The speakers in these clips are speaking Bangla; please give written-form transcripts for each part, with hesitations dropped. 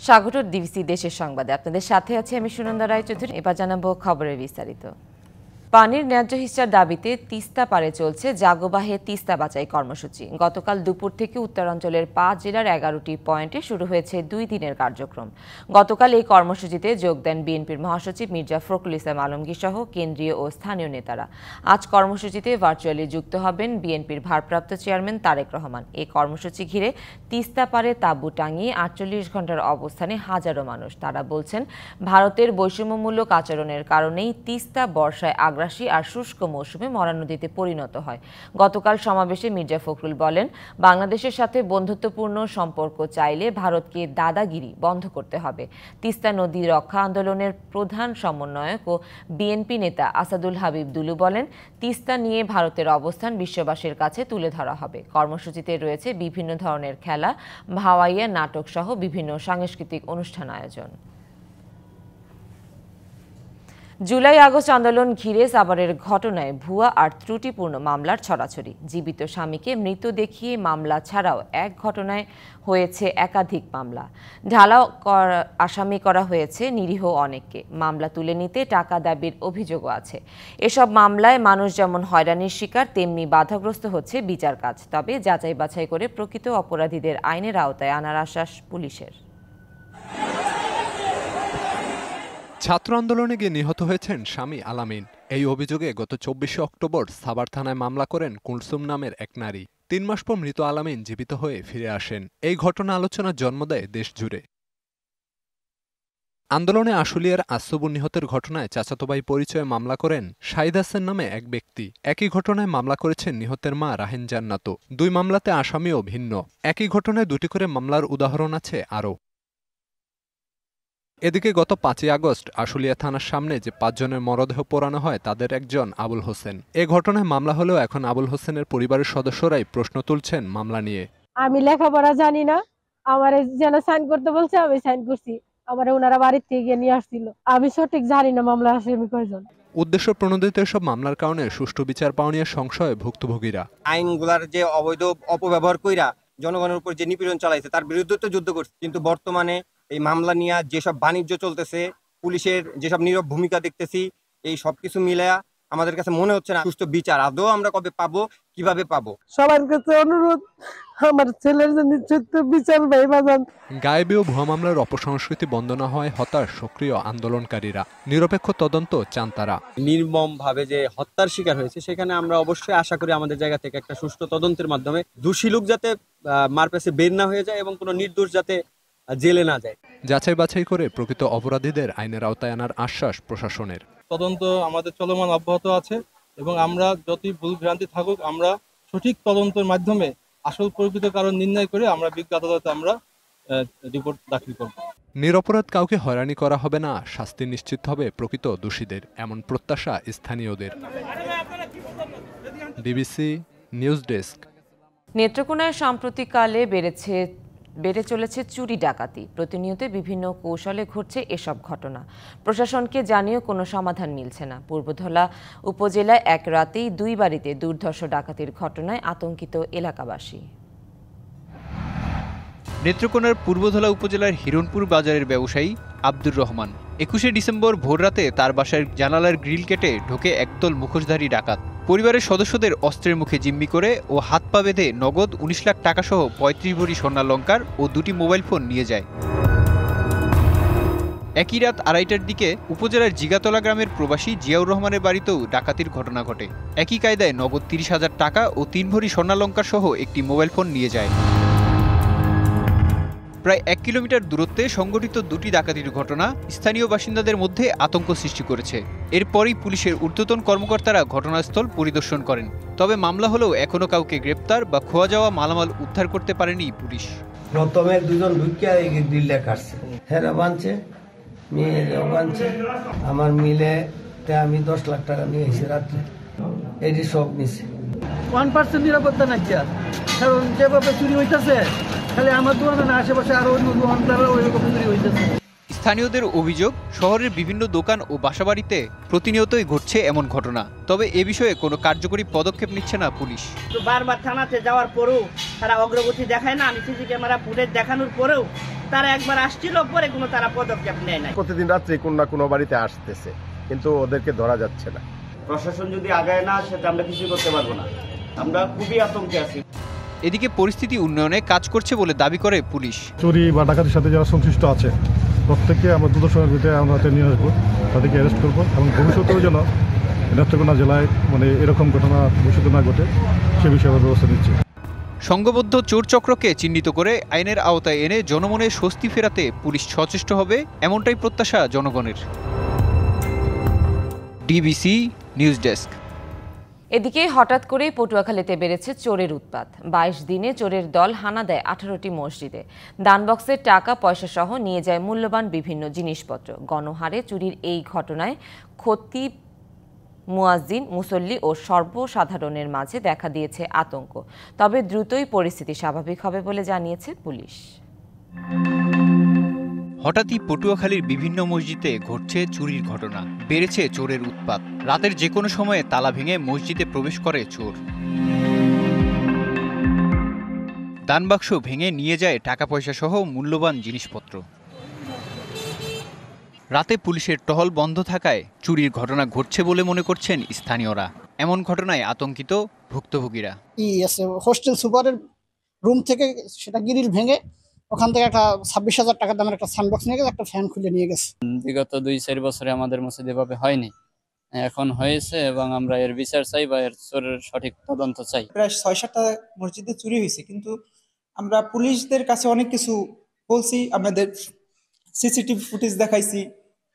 স্বাগত ডিবিসি দেশের সংবাদে। আপনাদের সাথে আছি আমি সুনন্দা রায়চৌধুরী। এবার জানাবো খবরের বিস্তারিত। পানির ন্যায্য হিস্যার দাবিতে তিস্তা পারে চলছে জাগোবাহে তিস্তা বাঁচাই কর্মসূচি। গতকাল দুপুর থেকে উত্তরাঞ্চলের ৫ জেলার ১১টি পয়েন্টে শুরু হয়েছে ২ দিনের কার্যক্রম। গতকাল এই কর্মসূচিতে যোগ দেন বিএনপির মহাসচিব মির্জা ফখরুল ইসলাম আলমগীর সহ কেন্দ্রীয় ও স্থানীয় নেতারা। আজ কর্মসূচিতে ভার্চুয়ালি যুক্ত হবেন বিএনপির ভারপ্রাপ্ত চেয়ারম্যান তারেক রহমান। এই কর্মসূচি ঘিরে তিস্তা পারে তাঁবু টাঙিয়ে ৪৮ ঘণ্টার অবস্থানে হাজারো মানুষ। তারা বলছেন, ভারতের বৈষম্যমূলক আচরণের কারণেই তিস্তা বর্ষায় আগ্রাসী আর শুষ্ক মৌসুমে মরা নদীতে পরিণত হয়। গতকাল সমাবেশে মির্জা ফখরুল বলেন, বাংলাদেশের সাথে বন্ধুত্বপূর্ণ সম্পর্ক চাইলে ভারতকে দাদাগিরি বন্ধ করতে হবে। তিস্তা নদী রক্ষা আন্দোলনের প্রধান সমন্বয়ক ও বিএনপি নেতা আসাদুল হাবিব দুলু বলেন, তিস্তা নিয়ে ভারতের অবস্থান বিশ্ববাসীর কাছে তুলে ধরা হবে। কর্মসূচিতে রয়েছে বিভিন্ন ধরনের খেলা, ভাওয়াইয়া, নাটক সহ বিভিন্ন সাংস্কৃতিক অনুষ্ঠান আয়োজন। জুলাই আগস্ট আন্দোলন ঘিরে সাভারের ঘটনায় ভুয়া আর ত্রুটিপূর্ণ মামলার ছড়াছড়ি। জীবিত স্বামীকে মৃত দেখিয়ে মামলা ছাড়াও এক ঘটনায় হয়েছে একাধিক মামলা। ঢালাও আসামি করা হয়েছে নিরীহ অনেককে। মামলা তুলে নিতে টাকা দাবির অভিযোগও আছে। এসব মামলায় মানুষ যেমন হয়রানির শিকার, তেমনি বাধাগ্রস্ত হচ্ছে বিচার কাজ। তবে যাচাই বাছাই করে প্রকৃত অপরাধীদের আইনের আওতায় আনার আশ্বাস পুলিশের। ছাত্র আন্দোলনে গিয়ে নিহত হয়েছেন স্বামী আলামিন। এই অভিযোগে গত ২৪শে অক্টোবর সাভার থানায় মামলা করেন কুলসুম নামের এক নারী। ৩ মাস পর মৃত আলামিন জীবিত হয়ে ফিরে আসেন। এই ঘটনা আলোচনার জন্ম দেয় দেশ জুড়ে। আন্দোলনে আশুলিয়ার আসবু নিহতের ঘটনায় চাচাতো ভাই পরিচয়ে মামলা করেন শাহিদ হাসান নামে এক ব্যক্তি। একই ঘটনায় মামলা করেছেন নিহতের মা রাহেন জান্নাতও। ২ মামলাতে আসামিও ভিন্ন। একই ঘটনায় ২টি করে মামলার উদাহরণ আছে আরও। এদিকে গত ৫ই আগস্ট আশুলিয়া থানার সামনে যে ৫ জনের মরদেহ পোড়ানো হয় তাদের একজন আবুল হোসেন। এ ঘটনায় মামলা হলেও এখন আবুল হোসেনের পরিবারের সদস্যরাই প্রশ্ন তুলছেন মামলা নিয়ে। আমি লেখাপড়া জানি না, আমার যেন সাইন করতে বলছে, আমি সাইন করছি। আমার ওনারা বাড়ির থেকে গিয়ে নিয়ে আসছিল। আমি সঠিক জানি না মামলা আসামি কয়জন। উদ্দেশ্য প্রণোদিত এসব মামলার কারণে সুষ্ঠু বিচার পাওয়া নিয়ে সংশয়ে ভুক্তভোগীরা। আইনগুলার যে অবৈধ অপব্যবহার কইরা জনগণের উপর যে নিপীড়ন চালাইছে তার বিরুদ্ধে তো যুদ্ধ করছে, কিন্তু বর্তমানে এই মামলা নিয়ে যেসব বাণিজ্য চলতেছে, পুলিশের যেসব নীরব ভূমিকা দেখতেছি, এই সবকিছু মিলায়া আমাদের কাছে মনে হচ্ছে না সুষ্ঠু বিচার আদৌ আমরা কবে পাবো, কিভাবে পাবো। সবার কাছে অনুরোধ, আমার ছেলের জন্য সত্য বিচার ভাই বাজান। গায়েবী ও ভুয়া মামলার অপসংস্কৃতি বন্ধ না হওয়ায় হতাশ সক্রিয় আন্দোলনকারীরা। নিরপেক্ষ তদন্ত চান তারা। নির্মম ভাবে যে হত্যার শিকার হয়েছে, সেখানে আমরা অবশ্যই আশা করি আমাদের জায়গা থেকে একটা সুষ্ঠু তদন্তের মাধ্যমে দোষী লোক যাতে মারপেসে বের না হয়ে যায় এবং কোনো নির্দোষ যাতে জেলে না যায়। যাচাই বাছাই করে প্রকৃত অপরাধীদের আইনের আওতায় আনার আশ্বাস প্রশাসনের। তদন্ত আমাদের চলমান অব্যাহত আছে এবং আমরা যতই ভুল ভ্রান্তি থাকুক, আমরা সঠিক তদন্তের মাধ্যমে আসল প্রকৃত কারণ নির্ণয় করে আমরা বিজ্ঞ আদালতে আমরা রিপোর্ট দাখিল করব। নিরপরাধ কাউকে হয়রানি করা হবে না, শাস্তি নিশ্চিত হবে প্রকৃত দোষীদের, এমন প্রত্যাশা স্থানীয়দের। DBC news desk. নেত্রকোনায় সাম্প্রতিককালে বেড়ে চলেছে চুরি ডাকাতি। প্রতিনিয়ত বিভিন্ন কৌশলে ঘটছে এসব ঘটনা। প্রশাসনকে জানিয়েও কোনো সমাধান মিলছে না। পূর্বধলা উপজেলায় এক রাতেই 2 বাড়িতে দুর্ধর্ষ ডাকাতির ঘটনায় আতঙ্কিত এলাকাবাসী। নেত্রকোনার পূর্বধলা উপজেলার হিরণপুর বাজারের ব্যবসায়ী আব্দুর রহমান 21শে ডিসেম্বর ভোররাতে তার বাসার জানালার গ্রিল কেটে ঢোকে একদল মুখোশধারী ডাকাত। পরিবারের সদস্যদের অস্ত্রের মুখে জিম্মি করে ও হাত পা বেঁধে নগদ 19 লাখ টাকা সহ 35 ভরি স্বর্ণালংকার ও 2টি মোবাইল ফোন নিয়ে যায়। একই রাত 2:30টার দিকে উপজেলার জিগাতলা গ্রামের প্রবাসী জিয়াউর রহমানের বাড়িতেও ডাকাতির ঘটনা ঘটে। একই কায়দায় নগদ 30,000 টাকা ও 3 ভরি স্বর্ণালংকার সহ একটি মোবাইল ফোন নিয়ে যায়। প্রায় 1 কিলোমিটার দূরত্বে সংঘটিত 2টি ডাকাতির ঘটনা স্থানীয় বাসিন্দাদের মধ্যে আতঙ্ক সৃষ্টি করেছে। এরপরই পুলিশের ঊর্ধ্বতন কর্মকর্তারা ঘটনাস্থল পরিদর্শন করেন। তবে মামলা হলেও এখনো কাউকে গ্রেপ্তার বা খোয়া যাওয়া মালামাল উদ্ধার করতে পারেনি পুলিশ। প্রথমে 2 জন ঢুকিয়া এই গ্রিলটা কাটছে, হেরা বানছে, মেয়েরাও বানছে। আমার মিলে আমি 10 লাখ টাকা নিয়ে এসে রাত্রে এটি সব নিছে। 1% নিরাপত্তা নাই, কারণ যেভাবে চুরি হইতেছে খালি আমার দোকানে না, আশেপাশে আরো অন্য দোকানদাররা ওইরকম চুরি হইতেছে। স্থানীয়দের অভিযোগ, শহরের বিভিন্ন দোকান ও বাসাবাড়িতে প্রতিনিয়তই ঘটছে এমন ঘটনা। তবে এ বিষয়ে কোনো কার্যকরী পদক্ষেপ নিচ্ছে না পুলিশ। বারবার থানাতে যাওয়ার পরেও তারা অগ্রগতি দেখায় না। আমি সিসি ক্যামেরা ফুটেজ দেখানোর পরেও তারা একবার আসছিল, পরে কোনো তারা পদক্ষেপ নেয় না। প্রতিদিন রাত্রে কোন না কোনো বাড়িতে আসতেছে, কিন্তু ওদেরকে ধরা যাচ্ছে না। প্রশাসন যদি আগায় না আসে, আমরা কিছু করতে পারবো না। আমরা খুবই আতঙ্কে আছি। এদিকে পরিস্থিতি উন্নয়নে কাজ করছে বলে দাবি করে পুলিশ। চুরি বা ডাকাতির সাথে যারা সংশ্লিষ্ট আছে প্রত্যেককে আমরা দ্রুত সময়ের ভিতরে আমরা হাতে নিয়ে আসবো, তাদেরকে অ্যারেস্ট করবো এবং ভবিষ্যতেও যেন নেত্রকোনা জেলায় এরকম ঘটনা ভবিষ্যতে না ঘটে সে বিষয়ে আমরা ব্যবস্থা নিচ্ছি। সংঘবদ্ধ চোর চক্রকে চিহ্নিত করে আইনের আওতায় এনে জনমনে স্বস্তি ফেরাতে পুলিশ সচেষ্ট হবে, এমনটাই প্রত্যাশা জনগণের। DBC news desk. এদিকে হঠাৎ করেই পটুয়াখালীতে বেড়েছে চোরের উৎপাত। 22 দিনে চোরের দল হানা দেয় 18টি মসজিদে। দানবক্সের টাকা পয়সা সহ নিয়ে যায় মূল্যবান বিভিন্ন জিনিসপত্র। গণহারে চুরির এই ঘটনায় খতিব, মুয়াজ্জিন, মুসল্লি ও সর্বসাধারণের মাঝে দেখা দিয়েছে আতঙ্ক। তবে দ্রুতই পরিস্থিতি স্বাভাবিক হবে বলে জানিয়েছে পুলিশ। হঠাৎই পটুয়াখালীর বিভিন্ন মসজিদে ঘটছে চুরির ঘটনা, বেড়েছে চোরের উৎপাত। রাতের যে কোনো সময়ে তালা ভেঙে মসজিদে প্রবেশ করে চোর। দানবাক্স ভেঙে নিয়ে যায় টাকা পয়সা সহ মূল্যবান জিনিসপত্র। রাতে পুলিশের টহল বন্ধ থাকায় চুরির ঘটনা ঘটছে বলে মনে করছেন স্থানীয়রা। এমন ঘটনায় আতঙ্কিত ভুক্তভোগীরা। হোস্টেল সুপারের রুম থেকে সেটা গ্রিল ভেঙে ওখান থেকে একটা 26,000 টাকা দামের একটা সাউন্ড নিয়ে গেছে, একটা ফ্যান খুলে নিয়ে গেছে। বিগত 2-4 বছরে আমাদের মসজিদে এভাবে হয়নি, এখন হয়েছে এবং আমরা এর বিচার চাই বা এর চোরের সঠিক তদন্ত চাই। প্রায় 6-7টা মসজিদে চুরি হয়েছে, কিন্তু আমরা পুলিশদের কাছে অনেক কিছু বলছি, আমাদের সিসিটিভি ফুটেজ দেখাইছি,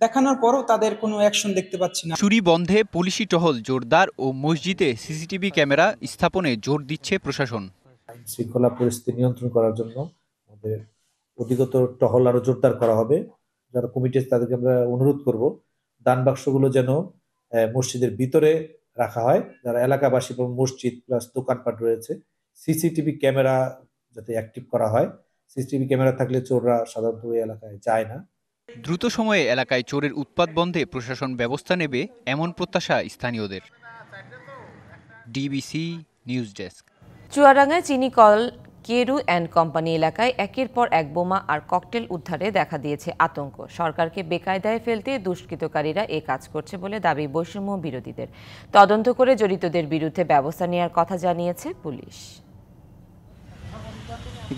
দেখানোর পরও তাদের কোনো অ্যাকশন দেখতে পাচ্ছি না। চুরি বন্ধে পুলিশি টহল জোরদার ও মসজিদে সিসিটিভি ক্যামেরা স্থাপনে জোর দিচ্ছে প্রশাসন। আইন শৃঙ্খলা পরিস্থিতি নিয়ন্ত্রণ করার জন্য আমাদের অধিকতর টহল আরো জোরদার করা হবে। যারা কমিটি আছে তাদেরকে আমরা অনুরোধ করব দান বাক্সগুলো যেন মসজিদের ভিতরে রাখা হয়। যারা এলাকাবাসী এবং মসজিদ প্লাস দোকানপাট রয়েছে, সিসিটিভি ক্যামেরা যাতে অ্যাক্টিভ করা হয়। সিসিটিভি ক্যামেরা থাকলে চোররা সাধারণত ওই এলাকায় যায় না। দ্রুত সময়ে এলাকায় চোরের উৎপাত বন্ধে প্রশাসন ব্যবস্থা নেবে, এমন প্রত্যাশা স্থানীয়দের। DBC news desk. চুয়াডাঙ্গায় চিনিকল কেরু অ্যান্ড কোম্পানি এলাকায় একের পর এক বোমা আর ককটেল উদ্ধারে দেখা দিয়েছে আতঙ্ক। সরকারকে বেকায়দায় ফেলতে দুষ্কৃতকারীরা এ কাজ করছে বলে দাবি বৈষম্য বিরোধীদের। তদন্ত করে জড়িতদের বিরুদ্ধে ব্যবস্থা নেওয়ার কথা জানিয়েছে পুলিশ।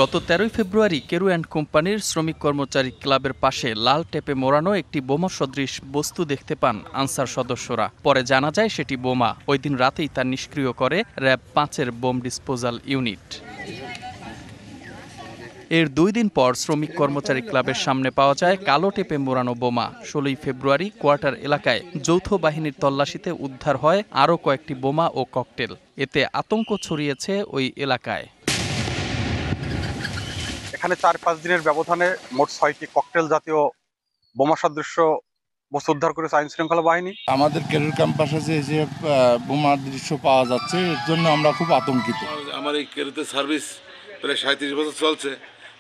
গত 13 ফেব্রুয়ারি কেরু অ্যান্ড কোম্পানির শ্রমিক কর্মচারী ক্লাবের পাশে লাল টেপে মোড়ানো একটি বোমা সদৃশ বস্তু দেখতে পান আনসার সদস্যরা। পরে জানা যায় সেটি বোমা। ওই দিন রাতেই তা নিষ্ক্রিয় করে র্যাব 5-এর বোম ডিসপোজাল ইউনিট। এর 2 দিন পর শ্রমিক কর্মচারী ক্লাবের সামনে পাওয়া যায় কালো টেপে মোড়ানো বোমা। 16 ফেব্রুয়ারি কোয়ার্টার এলাকায় যৌথ বাহিনীর তল্লাশিতে উদ্ধার হয় আরও কয়েকটি বোমা ও ককটেল। এতে আতঙ্ক ছড়িয়েছে ওই এলাকায়। এখানে 4-5 দিনের ব্যবধানে মোট 6টি ককটেল জাতীয় বোমা সদৃশ্য বস্তু উদ্ধার করেছে আইন শৃঙ্খলা বাহিনী। আমাদের কেরুর ক্যাম্পাসে যে বোমার দৃশ্য পাওয়া যাচ্ছে, এর জন্য আমরা খুব আতঙ্কিত। আমার এই কেরুতে সার্ভিস প্রায় 37 বছর চলছে,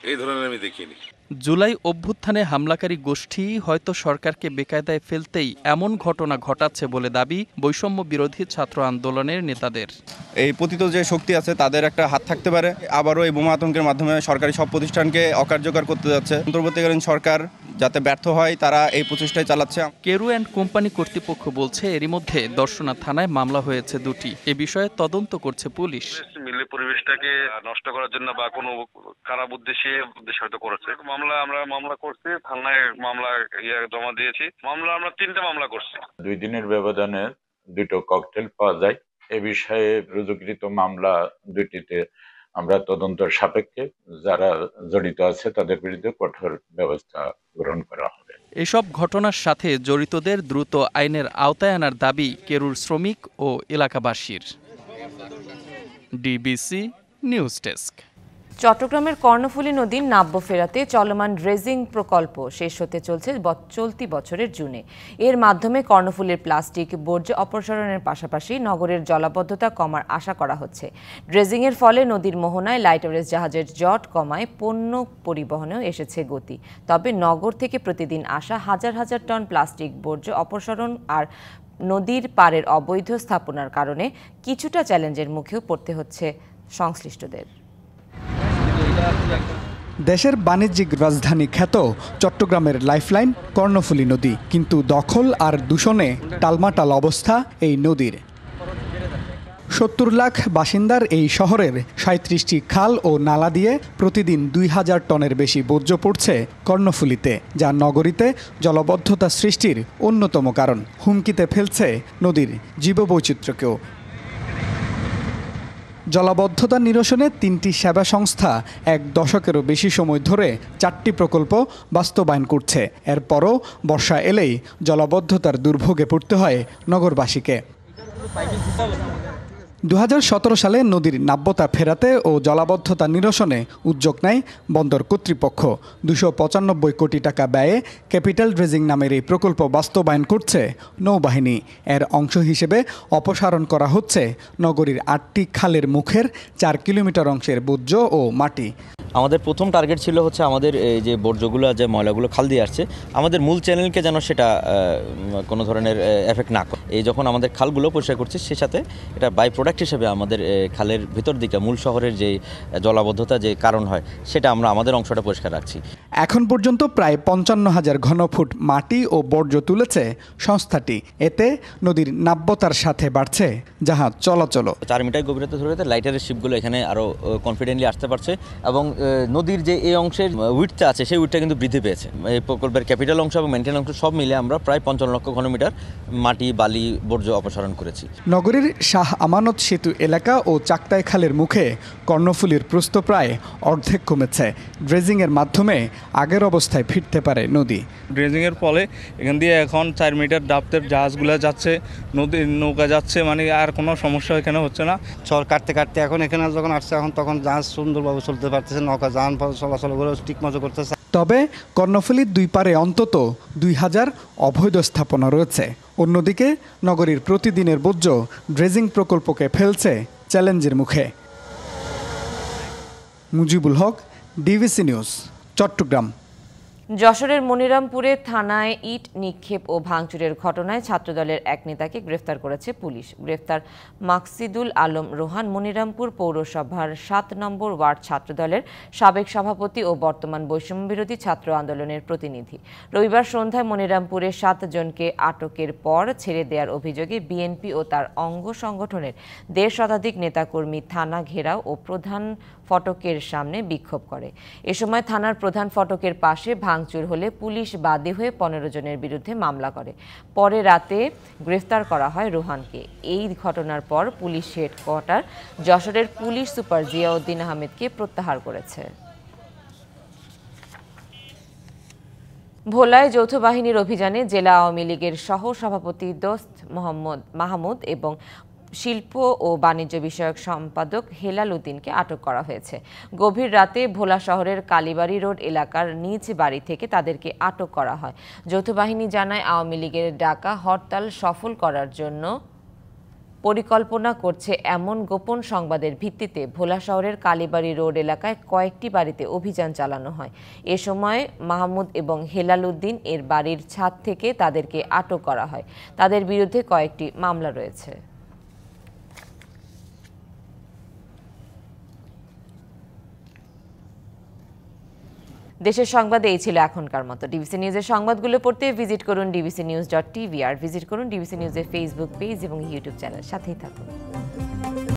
এই ধরনের আমি দেখিনি। জুলাই অভ্যুত্থানে হামলাকারী গোষ্ঠী হয়তো সরকারকে বেকায়দায় ফেলতেই এমন ঘটনা ঘটাচ্ছে বলে দাবি বৈষম্য বিরোধী ছাত্র আন্দোলনের নেতাদের। এই পতিত যে শক্তি আছে তাদের একটা হাত থাকতে পারে। আবারও এই বোমা আতঙ্কের মাধ্যমে সরকারি সব প্রতিষ্ঠানকে অকার্যকর করতে যাচ্ছে। অন্তর্বর্তীকালীন সরকার যাতে ব্যর্থ হয় তারা এই প্রচেষ্টায় চালাচ্ছে। কেরু অ্যান্ড কোম্পানি কর্তৃপক্ষ বলছে এরই মধ্যে দর্শনা থানায় মামলা হয়েছে 2টি। এ বিষয়ে তদন্ত করছে পুলিশ। মিলে পরিবেশটাকে নষ্ট করার জন্য বা কোনো খারাপ উদ্দেশ্যে হয়তো করেছে। আমরা মামলা করছি, থানায় মামলা জমা দিয়েছি। আমরা 3টা মামলা করছি। 2 দিনের ব্যবধানে 2টো ককটেল পাওয়া যায়। এ বিষয়ে রুজুকৃত মামলা 2টিতে আমরা তদন্তের সাপেক্ষে যারা জড়িত আছে তাদের বিরুদ্ধে কঠোর ব্যবস্থা গ্রহণ করা হবে। এসব ঘটনার সাথে জড়িতদের দ্রুত আইনের আওতায় আনার দাবি কেরুর শ্রমিক ও এলাকাবাসীর। DBC news desk. চট্টগ্রামের কর্ণফুলী নদীর নাব্য ফেরাতে চলমান ড্রেজিং প্রকল্প শেষ হতে চলছে চলতি বছরের জুনে। এর মাধ্যমে কর্ণফুলীর প্লাস্টিক বর্জ্য অপসারণের পাশাপাশি নগরের জলাবদ্ধতা কমার আশা করা হচ্ছে। ড্রেজিংয়ের ফলে নদীর মোহনায় লাইটারেস জাহাজের জট কমায় পণ্য পরিবহনেও এসেছে গতি। তবে নগর থেকে প্রতিদিন আসা হাজার হাজার টন প্লাস্টিক বর্জ্য অপসারণ আর নদীর পাড়ের অবৈধ স্থাপনার কারণে কিছুটা চ্যালেঞ্জের মুখেও পড়তে হচ্ছে সংশ্লিষ্টদের। দেশের বাণিজ্যিক রাজধানী খ্যাত চট্টগ্রামের লাইফলাইন কর্ণফুলী নদী, কিন্তু দখল আর দূষণে টালমাটাল অবস্থা এই নদীর। 70 লাখ বাসিন্দার এই শহরের 37টি খাল ও নালা দিয়ে প্রতিদিন 2000 টনের বেশি বর্জ্য পড়ছে কর্ণফুলীতে, যা নগরীতে জলাবদ্ধতা সৃষ্টির অন্যতম কারণ। হুমকিতে ফেলছে নদীর জীববৈচিত্র্যকেও। জলাবদ্ধতা নিরসনে 3টি সেবা সংস্থা 1 দশকেরও বেশি সময় ধরে 4টি প্রকল্প বাস্তবায়ন করছে। এরপরও বর্ষা এলেই জলাবদ্ধতার দুর্ভোগে পড়তে হয় নগরবাসীকে। 2017 সালে নদীর নাব্যতা ফেরাতে ও জলাবদ্ধতা নিরসনে উদ্যোগ নেয় বন্দর কর্তৃপক্ষ। 295 কোটি টাকা ব্যয়ে ক্যাপিটাল ড্রেজিং নামের এই প্রকল্প বাস্তবায়ন করছে নৌবাহিনী। এর অংশ হিসেবে অপসারণ করা হচ্ছে নগরীর 8টি খালের মুখের 4 কিলোমিটার অংশের বর্জ্য ও মাটি। আমাদের প্রথম টার্গেট ছিল হচ্ছে আমাদের এই যে বর্জ্যগুলো, যে ময়লাগুলো খাল দিয়ে আসছে, আমাদের মূল চ্যানেলকে যেন সেটা কোনো ধরনের এফেক্ট না করে। এই যখন আমাদের খালগুলো পরিষ্কার করছে, সে সাথে এটা বাই প্রোডাক্ট হিসেবে আমাদের খালের ভিতর দিকে মূল শহরের যে জলাবদ্ধতা যে কারণ হয়, সেটা আমরা আমাদের অংশটা পরিষ্কার রাখছি। এখন পর্যন্ত প্রায় 55,000 ঘনফুট মাটি ও বর্জ্য তুলেছে সংস্থাটি। এতে নদীর নাব্যতার সাথে বাড়ছে জাহাজ চলাচল। 4 মিটার গভীরতা ধরে লাইটারের শিপগুলো এখানে আরও কনফিডেন্টলি আসতে পারছে এবং নদীর যে এই অংশের উইডটা আছে, সেই উইডটা কিন্তু বৃদ্ধি পেয়েছে। এই প্রকল্পের ক্যাপিটাল অংশ এবং মেনটেন অংশ সব মিলে আমরা প্রায় 55 লক্ষ ঘনমিটার মাটি, বালি, বর্জ্য অপসারণ করেছি। নগরীর শাহ আমানত সেতু এলাকা ও চাকতাই খালের মুখে কর্ণফুলীর প্রস্থ প্রায় অর্ধেক কমেছে। ড্রেজিংয়ের মাধ্যমে আগের অবস্থায় ফিরতে পারে নদী। ড্রেজিংয়ের ফলে এখান দিয়ে এখন 4 মিটার ডাপ্তের জাহাজগুলো যাচ্ছে, নদীর নৌকা যাচ্ছে, মানে আর কোনো সমস্যা এখানে হচ্ছে না। চর কাটতে কাটতে এখন এখানে যখন আসছে, এখন তখন জাহাজ সুন্দরভাবে চলতে পারতেছে, নৌকা যান চলাচল করে ঠিক মতো করতেছে। তবে কর্ণফুলীর 2 পারে অন্তত 2000 অবৈধ স্থাপনা রয়েছে। অন্যদিকে নগরীর প্রতিদিনের বর্জ্য ড্রেজিং প্রকল্পকে ফেলছে চ্যালেঞ্জের মুখে। Mujibul Haque, DBC news, Chittagong. যশোরের মনিরামপুরে থানায় ইট নিক্ষেপ ও ভাঙচুরের ঘটনায় ছাত্রদলের এক নেতাকে গ্রেফতার করেছে পুলিশ। গ্রেফতার মাকসিদুল আলম রোহান মনিরামপুর পৌরসভার 7 নম্বর ওয়ার্ড ছাত্রদলের সাবেক সভাপতি ও বর্তমান বৈষম্যবিরোধী ছাত্র আন্দোলনের প্রতিনিধি। রবিবার সন্ধ্যায় মনিরামপুরে 7 জনকে আটকের পর ছেড়ে দেওয়ার অভিযোগে বিএনপি ও তার অঙ্গ সংগঠনের 1.5 শতাধিক নেতাকর্মী থানা ঘেরাও ও প্রধান ফটকের সামনে বিক্ষোভ করে। এ সময় থানার প্রধান ফটকের পাশে ভাঙচুর হলে পুলিশ বাদী হয়ে 15 জনের বিরুদ্ধে মামলা করে। পরে রাতে গ্রেফতার করা হয় রোহানকে। এই ঘটনার পর পুলিশ হেডকোয়ার্টার যশোরের পুলিশ সুপার জিয়াউদ্দিন আহমেদকে প্রত্যাহার করেছে। ভোলায় যৌথ বাহিনীর অভিযানে জেলা আওয়ামী লীগের সহ সভাপতি দোস্ত মাহমুদ এবং শিল্প ও বাণিজ্য বিষয়ক সম্পাদক হেলাল উদ্দিনকে আটক করা হয়েছে। গভীর রাতে ভোলা শহরের কালীবাড়ি রোড এলাকার নিজ বাড়ি থেকে তাদেরকে আটক করা হয়। যৌথ বাহিনী জানায়, আওয়ামী লীগের ডাকা হরতাল সফল করার জন্য পরিকল্পনা করছে এমন গোপন সংবাদের ভিত্তিতে ভোলা শহরের কালীবাড়ি রোড এলাকায় কয়েকটি বাড়িতে অভিযান চালানো হয়। এ সময় মাহমুদ এবং হেলাল উদ্দিন এর বাড়ির ছাদ থেকে তাদেরকে আটক করা হয়। তাদের বিরুদ্ধে কয়েকটি মামলা রয়েছে। দেশের সংবাদ এই ছিল এখনকার মতো। ডিবিসি নিউজের সংবাদগুলো পড়তে ভিজিট করুন dbcnews.tv আর ভিজিট করুন ডিবিসি নিউজের ফেসবুক পেজ এবং ইউটিউব চ্যানেল। সাথেই থাকুন।